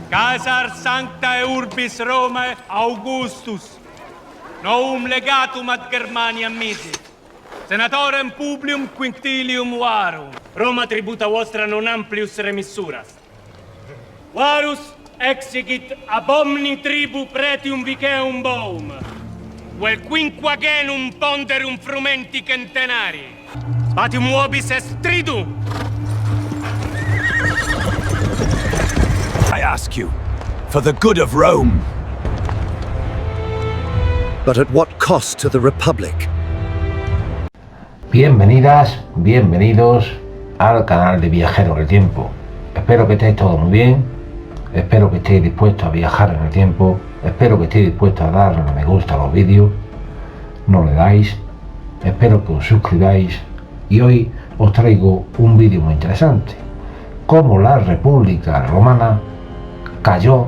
Caesar sanctae urbis Romae Augustus, novum legatum ad Germania misi, senatorem publium quintilium varum. Roma tributa vostra non amplius remissuras. Varus exigit ab omni tribu pretium viceum boum, vel quinquagenum ponderum frumenti centenari. Spatium vobis est stridum. I ask you, for the good of Rome. But at what cost to the Republic? Bienvenidas, bienvenidos al canal de Viajero en el Tiempo. Espero que estéis todos muy bien, espero que estéis dispuestos a viajar en el tiempo, espero que estéis dispuestos a darle a me gusta a los vídeos, no le dais, espero que os suscribáis y hoy os traigo un vídeo muy interesante, cómo la República Romana cayó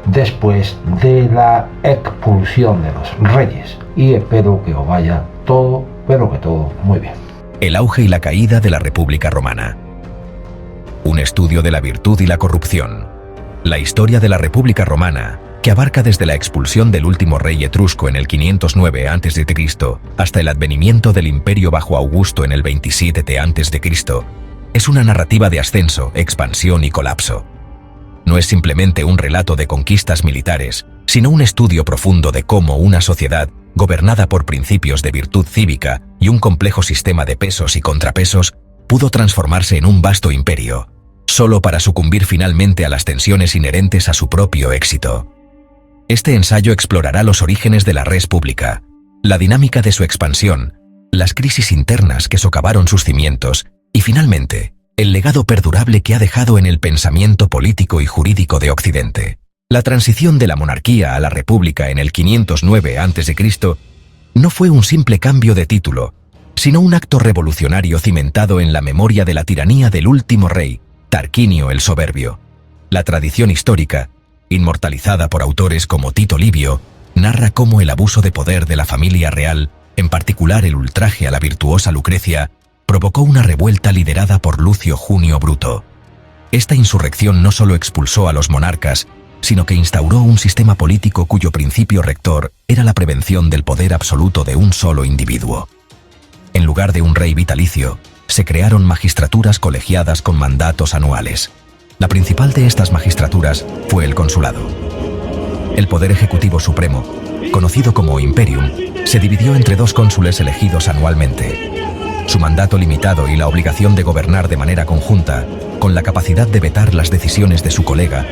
después de la expulsión de los reyes y espero que os vaya todo, pero que todo muy bien. El auge y la caída de la República Romana. Un estudio de la virtud y la corrupción. La historia de la República Romana, que abarca desde la expulsión del último rey etrusco en el 509 a.C. hasta el advenimiento del imperio bajo Augusto en el 27 a.C., es una narrativa de ascenso, expansión y colapso. No es simplemente un relato de conquistas militares, sino un estudio profundo de cómo una sociedad, gobernada por principios de virtud cívica y un complejo sistema de pesos y contrapesos, pudo transformarse en un vasto imperio, solo para sucumbir finalmente a las tensiones inherentes a su propio éxito. Este ensayo explorará los orígenes de la res pública, la dinámica de su expansión, las crisis internas que socavaron sus cimientos y, finalmente, el legado perdurable que ha dejado en el pensamiento político y jurídico de Occidente. La transición de la monarquía a la república en el 509 a.C. no fue un simple cambio de título, sino un acto revolucionario cimentado en la memoria de la tiranía del último rey, Tarquinio el Soberbio. La tradición histórica, inmortalizada por autores como Tito Livio, narra cómo el abuso de poder de la familia real, en particular el ultraje a la virtuosa Lucrecia, provocó una revuelta liderada por Lucio Junio Bruto. Esta insurrección no solo expulsó a los monarcas, sino que instauró un sistema político cuyo principio rector era la prevención del poder absoluto de un solo individuo. En lugar de un rey vitalicio, se crearon magistraturas colegiadas con mandatos anuales. La principal de estas magistraturas fue el consulado. El poder ejecutivo supremo, conocido como imperium, se dividió entre dos cónsules elegidos anualmente. Su mandato limitado y la obligación de gobernar de manera conjunta, con la capacidad de vetar las decisiones de su colega,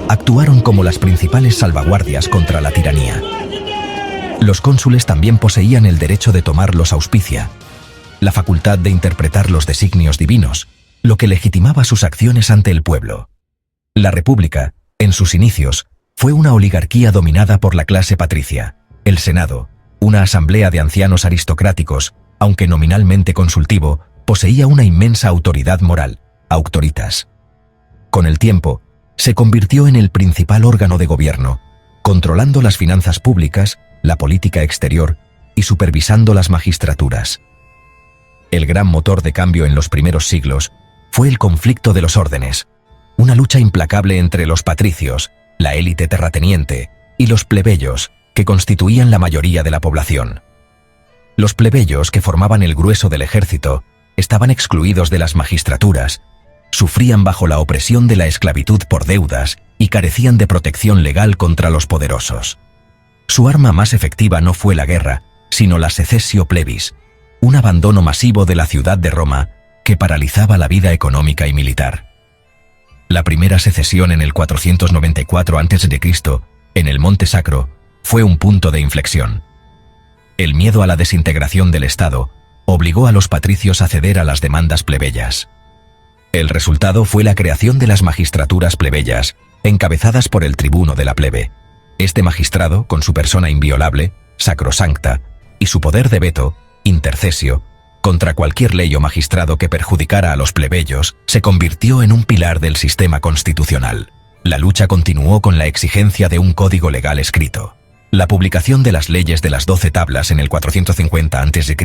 actuaron como las principales salvaguardias contra la tiranía. Los cónsules también poseían el derecho de tomar los auspicia, la facultad de interpretar los designios divinos, lo que legitimaba sus acciones ante el pueblo. La República, en sus inicios, fue una oligarquía dominada por la clase patricia, el Senado, una asamblea de ancianos aristocráticos, aunque nominalmente consultivo, poseía una inmensa autoridad moral, auctoritas. Con el tiempo, se convirtió en el principal órgano de gobierno, controlando las finanzas públicas, la política exterior y supervisando las magistraturas. El gran motor de cambio en los primeros siglos fue el conflicto de los órdenes, una lucha implacable entre los patricios, la élite terrateniente, y los plebeyos, que constituían la mayoría de la población. Los plebeyos, que formaban el grueso del ejército, estaban excluidos de las magistraturas, sufrían bajo la opresión de la esclavitud por deudas y carecían de protección legal contra los poderosos. Su arma más efectiva no fue la guerra, sino la secessio plebis, un abandono masivo de la ciudad de Roma que paralizaba la vida económica y militar. La primera secesión en el 494 a.C., en el Monte Sacro, fue un punto de inflexión. El miedo a la desintegración del Estado obligó a los patricios a ceder a las demandas plebeyas. El resultado fue la creación de las magistraturas plebeyas, encabezadas por el tribuno de la plebe. Este magistrado, con su persona inviolable, sacrosancta, y su poder de veto, intercesio, contra cualquier ley o magistrado que perjudicara a los plebeyos, se convirtió en un pilar del sistema constitucional. La lucha continuó con la exigencia de un código legal escrito. La publicación de las leyes de las 12 tablas en el 450 a.C.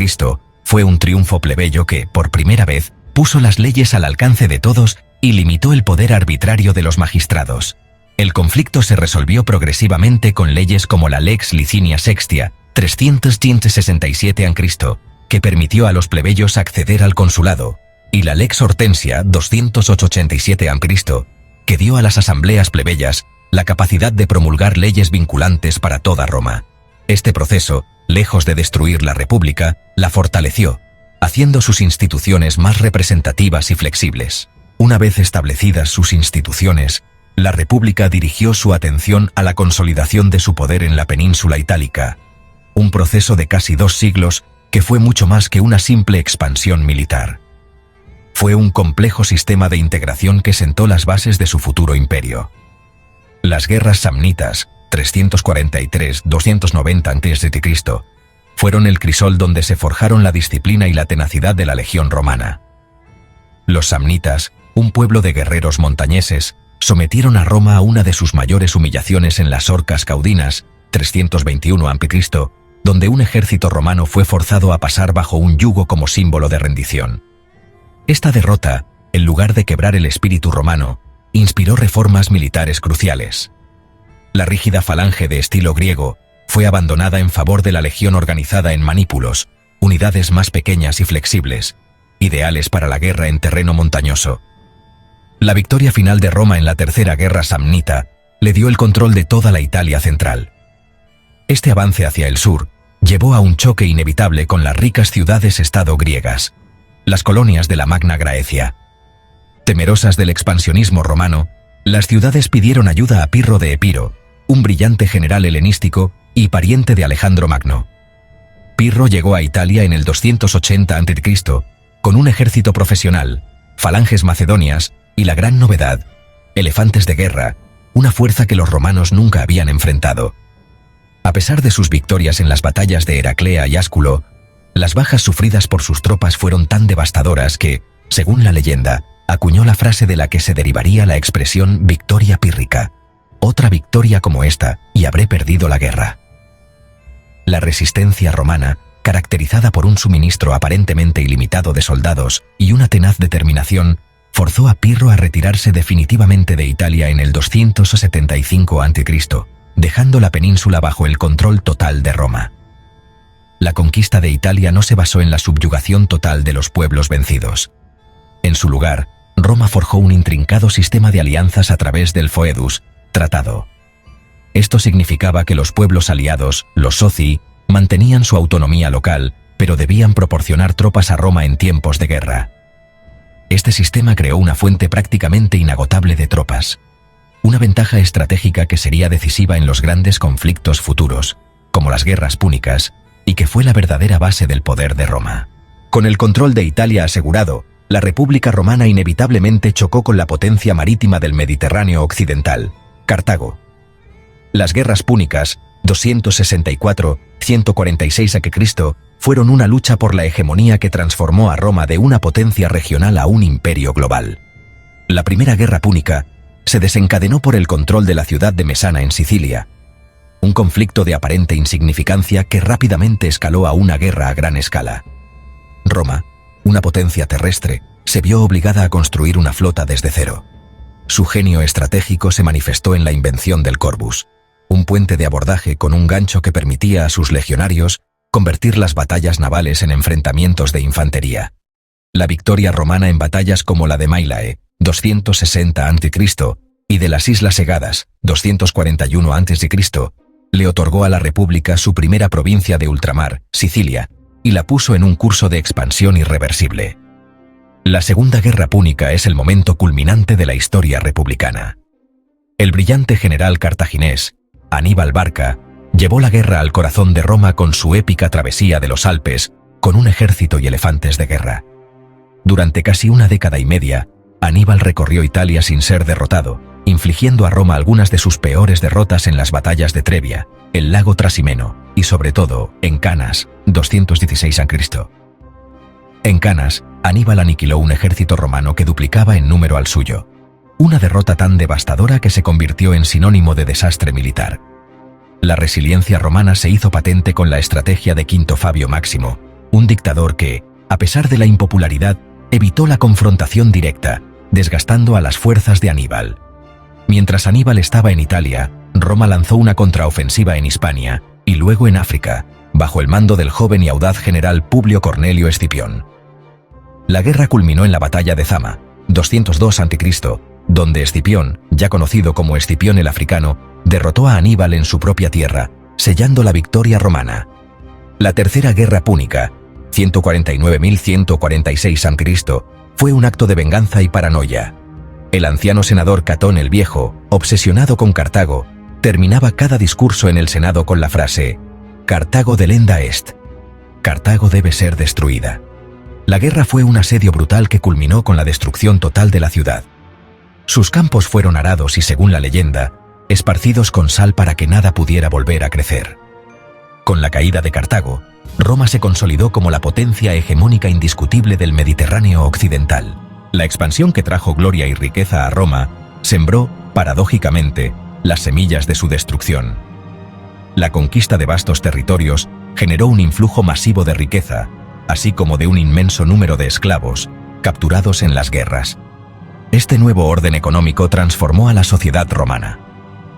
fue un triunfo plebeyo que, por primera vez, puso las leyes al alcance de todos y limitó el poder arbitrario de los magistrados. El conflicto se resolvió progresivamente con leyes como la Lex Licinia Sextia, 367 a.C., que permitió a los plebeyos acceder al consulado, y la Lex Hortensia, 287 a.C., que dio a las asambleas plebeyas la capacidad de promulgar leyes vinculantes para toda Roma. Este proceso, lejos de destruir la República, la fortaleció, haciendo sus instituciones más representativas y flexibles. Una vez establecidas sus instituciones, la República dirigió su atención a la consolidación de su poder en la península itálica, un proceso de casi 2 siglos que fue mucho más que una simple expansión militar. Fue un complejo sistema de integración que sentó las bases de su futuro imperio. Las guerras samnitas, 343-290 a.C., fueron el crisol donde se forjaron la disciplina y la tenacidad de la legión romana. Los samnitas, un pueblo de guerreros montañeses, sometieron a Roma a una de sus mayores humillaciones en las Orcas Caudinas, 321 a.C., donde un ejército romano fue forzado a pasar bajo un yugo como símbolo de rendición. Esta derrota, en lugar de quebrar el espíritu romano, inspiró reformas militares cruciales. La rígida falange de estilo griego fue abandonada en favor de la legión organizada en manípulos, unidades más pequeñas y flexibles, ideales para la guerra en terreno montañoso. La victoria final de Roma en la Tercera Guerra Samnita le dio el control de toda la Italia central. Este avance hacia el sur llevó a un choque inevitable con las ricas ciudades-estado griegas, las colonias de la Magna Graecia. Temerosas del expansionismo romano, las ciudades pidieron ayuda a Pirro de Epiro, un brillante general helenístico y pariente de Alejandro Magno. Pirro llegó a Italia en el 280 a.C. con un ejército profesional, falanges macedonias y la gran novedad, elefantes de guerra, una fuerza que los romanos nunca habían enfrentado. A pesar de sus victorias en las batallas de Heraclea y Ásculo, las bajas sufridas por sus tropas fueron tan devastadoras que, según la leyenda, acuñó la frase de la que se derivaría la expresión victoria pírrica. Otra victoria como esta y habré perdido la guerra. La resistencia romana, caracterizada por un suministro aparentemente ilimitado de soldados y una tenaz determinación, forzó a Pirro a retirarse definitivamente de Italia en el 275 a.C., dejando la península bajo el control total de Roma. La conquista de Italia no se basó en la subyugación total de los pueblos vencidos. En su lugar, Roma forjó un intrincado sistema de alianzas a través del Foedus, tratado. Esto significaba que los pueblos aliados, los socii, mantenían su autonomía local, pero debían proporcionar tropas a Roma en tiempos de guerra. Este sistema creó una fuente prácticamente inagotable de tropas, una ventaja estratégica que sería decisiva en los grandes conflictos futuros, como las guerras púnicas, y que fue la verdadera base del poder de Roma. Con el control de Italia asegurado, la República Romana inevitablemente chocó con la potencia marítima del Mediterráneo occidental, Cartago. Las guerras púnicas, 264-146 a.C., fueron una lucha por la hegemonía que transformó a Roma de una potencia regional a un imperio global. La Primera Guerra Púnica se desencadenó por el control de la ciudad de Mesana en Sicilia, un conflicto de aparente insignificancia que rápidamente escaló a una guerra a gran escala. Roma, una potencia terrestre, se vio obligada a construir una flota desde cero. Su genio estratégico se manifestó en la invención del Corvus, un puente de abordaje con un gancho que permitía a sus legionarios convertir las batallas navales en enfrentamientos de infantería. La victoria romana en batallas como la de Mailae, 260 a.C., y de las Islas Egadas, 241 a.C., le otorgó a la República su primera provincia de ultramar, Sicilia, y la puso en un curso de expansión irreversible. La Segunda Guerra Púnica es el momento culminante de la historia republicana. El brillante general cartaginés, Aníbal Barca, llevó la guerra al corazón de Roma con su épica travesía de los Alpes, con un ejército y elefantes de guerra. Durante casi una década y media, Aníbal recorrió Italia sin ser derrotado, infligiendo a Roma algunas de sus peores derrotas en las batallas de Trebia, el lago Trasimeno y sobre todo en Canas, 216 a.C. En Canas, Aníbal aniquiló un ejército romano que duplicaba en número al suyo, una derrota tan devastadora que se convirtió en sinónimo de desastre militar. La resiliencia romana se hizo patente con la estrategia de Quinto Fabio Máximo, un dictador que, a pesar de la impopularidad, evitó la confrontación directa, desgastando a las fuerzas de Aníbal. Mientras Aníbal estaba en Italia, Roma lanzó una contraofensiva en Hispania y luego en África, bajo el mando del joven y audaz general Publio Cornelio Escipión. La guerra culminó en la batalla de Zama, 202 a.C., donde Escipión, ya conocido como Escipión el Africano, derrotó a Aníbal en su propia tierra, sellando la victoria romana. La Tercera Guerra Púnica, 149.146 a.C., fue un acto de venganza y paranoia. El anciano senador Catón el Viejo, obsesionado con Cartago, terminaba cada discurso en el Senado con la frase «Cartago delenda est». Cartago debe ser destruida. La guerra fue un asedio brutal que culminó con la destrucción total de la ciudad. Sus campos fueron arados y, según la leyenda, esparcidos con sal para que nada pudiera volver a crecer. Con la caída de Cartago, Roma se consolidó como la potencia hegemónica indiscutible del Mediterráneo occidental. La expansión que trajo gloria y riqueza a Roma sembró, paradójicamente, las semillas de su destrucción. La conquista de vastos territorios generó un influjo masivo de riqueza, así como de un inmenso número de esclavos, capturados en las guerras. Este nuevo orden económico transformó a la sociedad romana.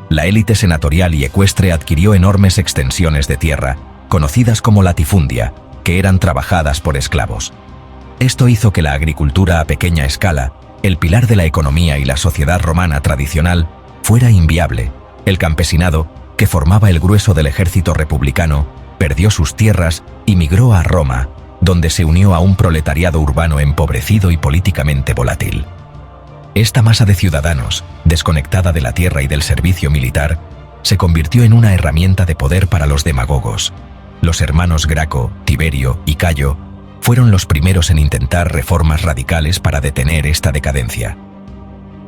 La élite senatorial y ecuestre adquirió enormes extensiones de tierra, conocidas como latifundia, que eran trabajadas por esclavos. Esto hizo que la agricultura a pequeña escala, el pilar de la economía y la sociedad romana tradicional, fuera inviable. El campesinado, que formaba el grueso del ejército republicano, perdió sus tierras y migró a Roma, donde se unió a un proletariado urbano empobrecido y políticamente volátil. Esta masa de ciudadanos, desconectada de la tierra y del servicio militar, se convirtió en una herramienta de poder para los demagogos. Los hermanos Graco, Tiberio y Cayo fueron los primeros en intentar reformas radicales para detener esta decadencia.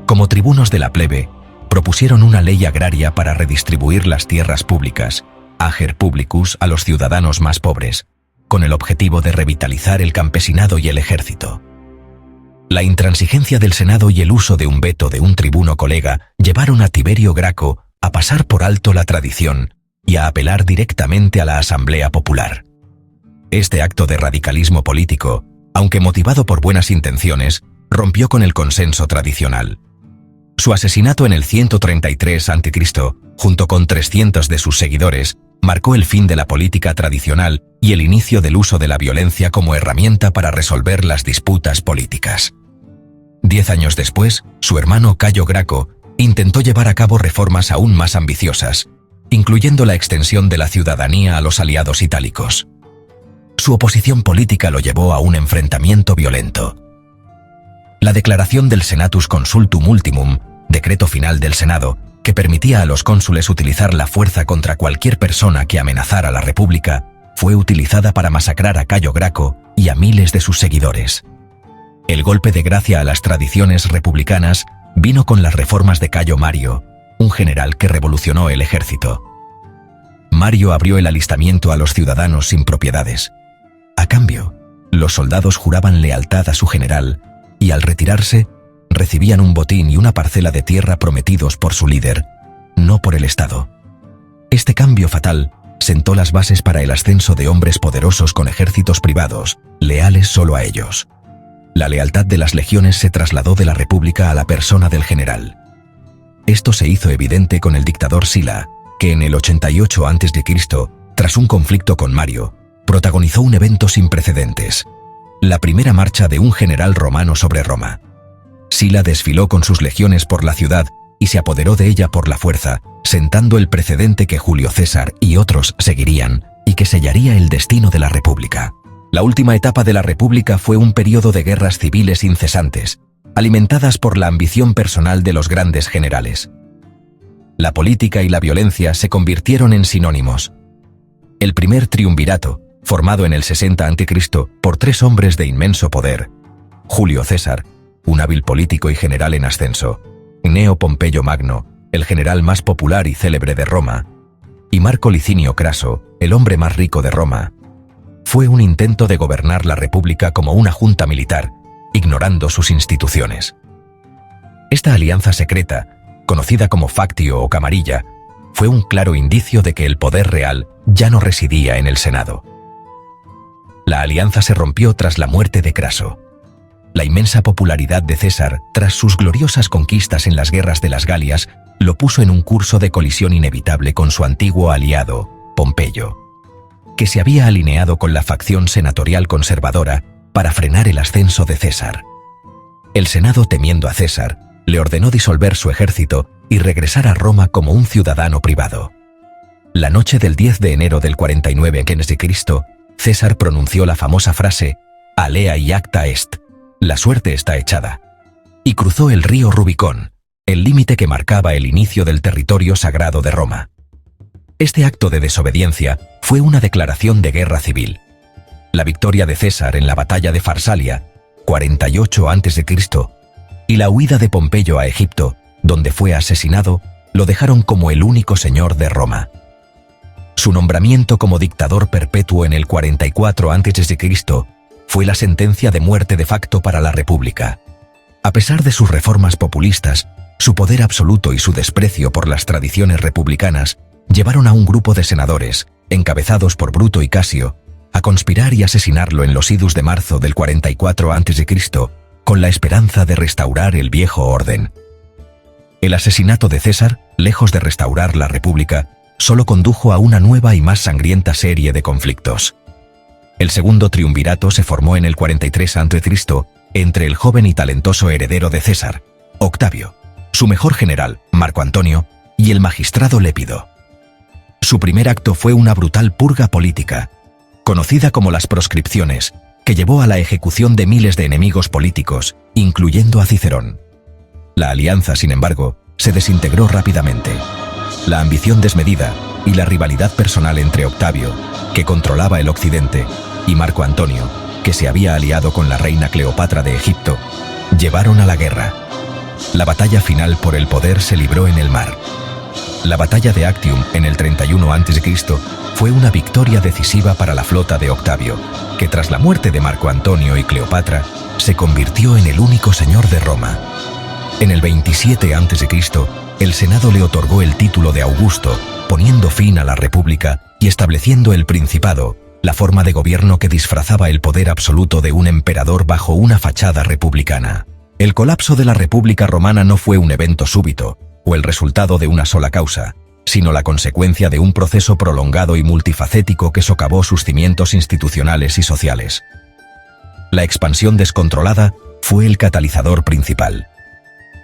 Como tribunos de la plebe, propusieron una ley agraria para redistribuir las tierras públicas, ager publicus, a los ciudadanos más pobres, con el objetivo de revitalizar el campesinado y el ejército. La intransigencia del Senado y el uso de un veto de un tribuno colega llevaron a Tiberio Graco a pasar por alto la tradición y a apelar directamente a la Asamblea Popular. Este acto de radicalismo político, aunque motivado por buenas intenciones, rompió con el consenso tradicional. Su asesinato en el 133 a.C., junto con 300 de sus seguidores, marcó el fin de la política tradicional y el inicio del uso de la violencia como herramienta para resolver las disputas políticas. 10 años después, su hermano Cayo Graco intentó llevar a cabo reformas aún más ambiciosas, incluyendo la extensión de la ciudadanía a los aliados itálicos. Su oposición política lo llevó a un enfrentamiento violento. La declaración del Senatus Consultum Ultimum, decreto final del Senado, que permitía a los cónsules utilizar la fuerza contra cualquier persona que amenazara a la República, fue utilizada para masacrar a Cayo Graco y a miles de sus seguidores. El golpe de gracia a las tradiciones republicanas vino con las reformas de Cayo Mario, un general que revolucionó el ejército. Mario abrió el alistamiento a los ciudadanos sin propiedades. A cambio, los soldados juraban lealtad a su general y al retirarse, recibían un botín y una parcela de tierra prometidos por su líder, no por el Estado. Este cambio fatal sentó las bases para el ascenso de hombres poderosos con ejércitos privados, leales solo a ellos. La lealtad de las legiones se trasladó de la República a la persona del general. Esto se hizo evidente con el dictador Sila, que en el 88 a.C., tras un conflicto con Mario, protagonizó un evento sin precedentes: la primera marcha de un general romano sobre Roma. Sila desfiló con sus legiones por la ciudad y se apoderó de ella por la fuerza, sentando el precedente que Julio César y otros seguirían y que sellaría el destino de la República. La última etapa de la República fue un periodo de guerras civiles incesantes, alimentadas por la ambición personal de los grandes generales. La política y la violencia se convirtieron en sinónimos. El primer triunvirato, formado en el 60 a.C. por 3 hombres de inmenso poder: Julio César, un hábil político y general en ascenso; Gneo Pompeyo Magno, el general más popular y célebre de Roma; y Marco Licinio Craso, el hombre más rico de Roma, fue un intento de gobernar la República como una junta militar, ignorando sus instituciones. Esta alianza secreta, conocida como factio o camarilla, fue un claro indicio de que el poder real ya no residía en el Senado. La alianza se rompió tras la muerte de Craso. La inmensa popularidad de César, tras sus gloriosas conquistas en las guerras de las Galias, lo puso en un curso de colisión inevitable con su antiguo aliado, Pompeyo, que se había alineado con la facción senatorial conservadora para frenar el ascenso de César. El Senado, temiendo a César, le ordenó disolver su ejército y regresar a Roma como un ciudadano privado. La noche del 10 de enero del 49 a.C., César pronunció la famosa frase «Alea iacta est», la suerte está echada, y cruzó el río Rubicón, el límite que marcaba el inicio del territorio sagrado de Roma. Este acto de desobediencia fue una declaración de guerra civil. La victoria de César en la batalla de Farsalia, 48 a.C., y la huida de Pompeyo a Egipto, donde fue asesinado, lo dejaron como el único señor de Roma. Su nombramiento como dictador perpetuo en el 44 a.C. fue la sentencia de muerte de facto para la República. A pesar de sus reformas populistas, su poder absoluto y su desprecio por las tradiciones republicanas llevaron a un grupo de senadores, encabezados por Bruto y Casio, a conspirar y asesinarlo en los idus de marzo del 44 a.C., con la esperanza de restaurar el viejo orden. El asesinato de César, lejos de restaurar la República, solo condujo a una nueva y más sangrienta serie de conflictos. El segundo triunvirato se formó en el 43 a.C. entre el joven y talentoso heredero de César, Octavio, su mejor general, Marco Antonio, y el magistrado Lépido. Su primer acto fue una brutal purga política, conocida como las proscripciones, que llevó a la ejecución de miles de enemigos políticos, incluyendo a Cicerón. La alianza, sin embargo, se desintegró rápidamente. La ambición desmedida y la rivalidad personal entre Octavio, que controlaba el occidente, y Marco Antonio, que se había aliado con la reina Cleopatra de Egipto, llevaron a la guerra. La batalla final por el poder se libró en el mar. La batalla de Actium en el 31 a.C. fue una victoria decisiva para la flota de Octavio, que tras la muerte de Marco Antonio y Cleopatra, se convirtió en el único señor de Roma. En el 27 a.C., el Senado le otorgó el título de Augusto, poniendo fin a la República y estableciendo el Principado, la forma de gobierno que disfrazaba el poder absoluto de un emperador bajo una fachada republicana. El colapso de la República Romana no fue un evento súbito, o el resultado de una sola causa, sino la consecuencia de un proceso prolongado y multifacético que socavó sus cimientos institucionales y sociales. La expansión descontrolada fue el catalizador principal.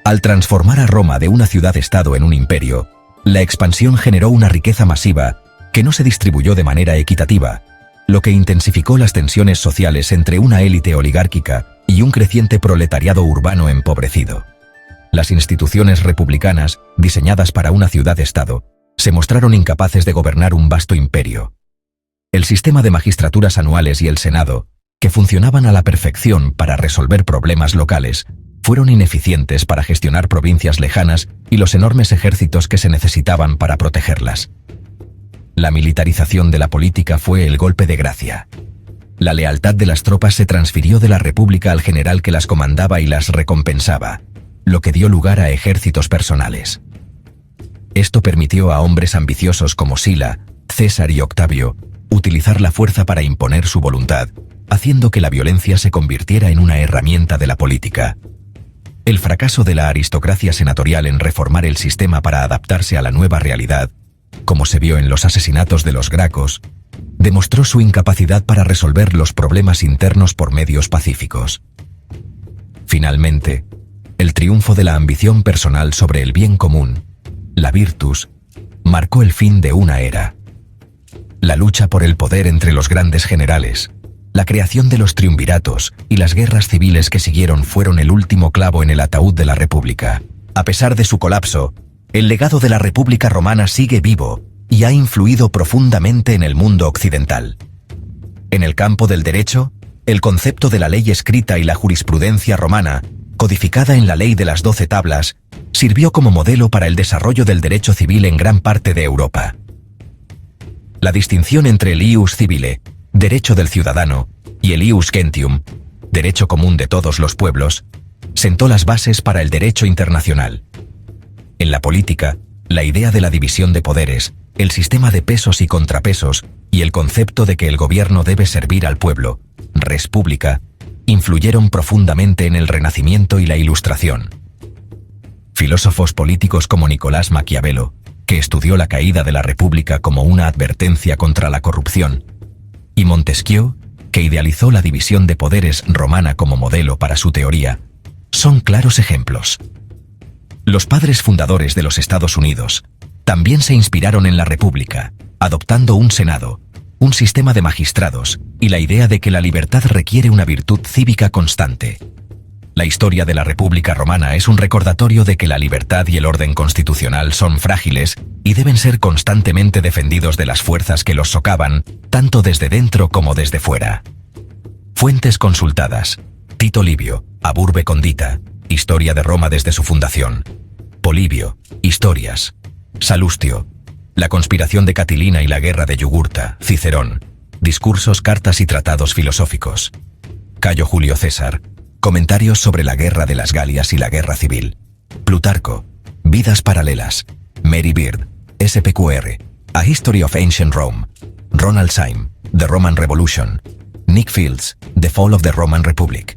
Al transformar a Roma de una ciudad-estado en un imperio, la expansión generó una riqueza masiva que no se distribuyó de manera equitativa, lo que intensificó las tensiones sociales entre una élite oligárquica y un creciente proletariado urbano empobrecido. Las instituciones republicanas, diseñadas para una ciudad-estado, se mostraron incapaces de gobernar un vasto imperio. El sistema de magistraturas anuales y el Senado, que funcionaban a la perfección para resolver problemas locales, fueron ineficientes para gestionar provincias lejanas y los enormes ejércitos que se necesitaban para protegerlas. La militarización de la política fue el golpe de gracia. La lealtad de las tropas se transfirió de la República al general que las comandaba y las recompensaba, lo que dio lugar a ejércitos personales. Esto permitió a hombres ambiciosos como Sila, César y Octavio utilizar la fuerza para imponer su voluntad, haciendo que la violencia se convirtiera en una herramienta de la política. El fracaso de la aristocracia senatorial en reformar el sistema para adaptarse a la nueva realidad, como se vio en los asesinatos de los Gracos, demostró su incapacidad para resolver los problemas internos por medios pacíficos. Finalmente, el triunfo de la ambición personal sobre el bien común, la virtus, marcó el fin de una era. La lucha por el poder entre los grandes generales, la creación de los triunviratos y las guerras civiles que siguieron fueron el último clavo en el ataúd de la República. A pesar de su colapso, el legado de la República Romana sigue vivo y ha influido profundamente en el mundo occidental. En el campo del derecho, el concepto de la ley escrita y la jurisprudencia romana, codificada en la Ley de las 12 Tablas, sirvió como modelo para el desarrollo del derecho civil en gran parte de Europa. La distinción entre el ius civile, derecho del ciudadano, y el ius gentium, derecho común de todos los pueblos, sentó las bases para el derecho internacional. En la política, la idea de la división de poderes, el sistema de pesos y contrapesos y el concepto de que el gobierno debe servir al pueblo, res publica, influyeron profundamente en el Renacimiento y la Ilustración. Filósofos políticos como Nicolás Maquiavelo, que estudió la caída de la República como una advertencia contra la corrupción, y Montesquieu, que idealizó la división de poderes romana como modelo para su teoría, son claros ejemplos. Los padres fundadores de los Estados Unidos también se inspiraron en la República, adoptando un Senado, un sistema de magistrados y la idea de que la libertad requiere una virtud cívica constante. La historia de la República Romana es un recordatorio de que la libertad y el orden constitucional son frágiles y deben ser constantemente defendidos de las fuerzas que los socavan, tanto desde dentro como desde fuera. Fuentes consultadas: Tito Livio, Ab Urbe Condita, Historia de Roma desde su fundación; Polibio, Historias; Salustio, La conspiración de Catilina y la guerra de Yugurta; Cicerón, Discursos, cartas y tratados filosóficos; Cayo Julio César, Comentarios sobre la guerra de las Galias y la guerra civil; Plutarco, Vidas paralelas; Mary Beard, SPQR, A History of Ancient Rome; Ronald Syme, The Roman Revolution; Nick Fields, The Fall of the Roman Republic.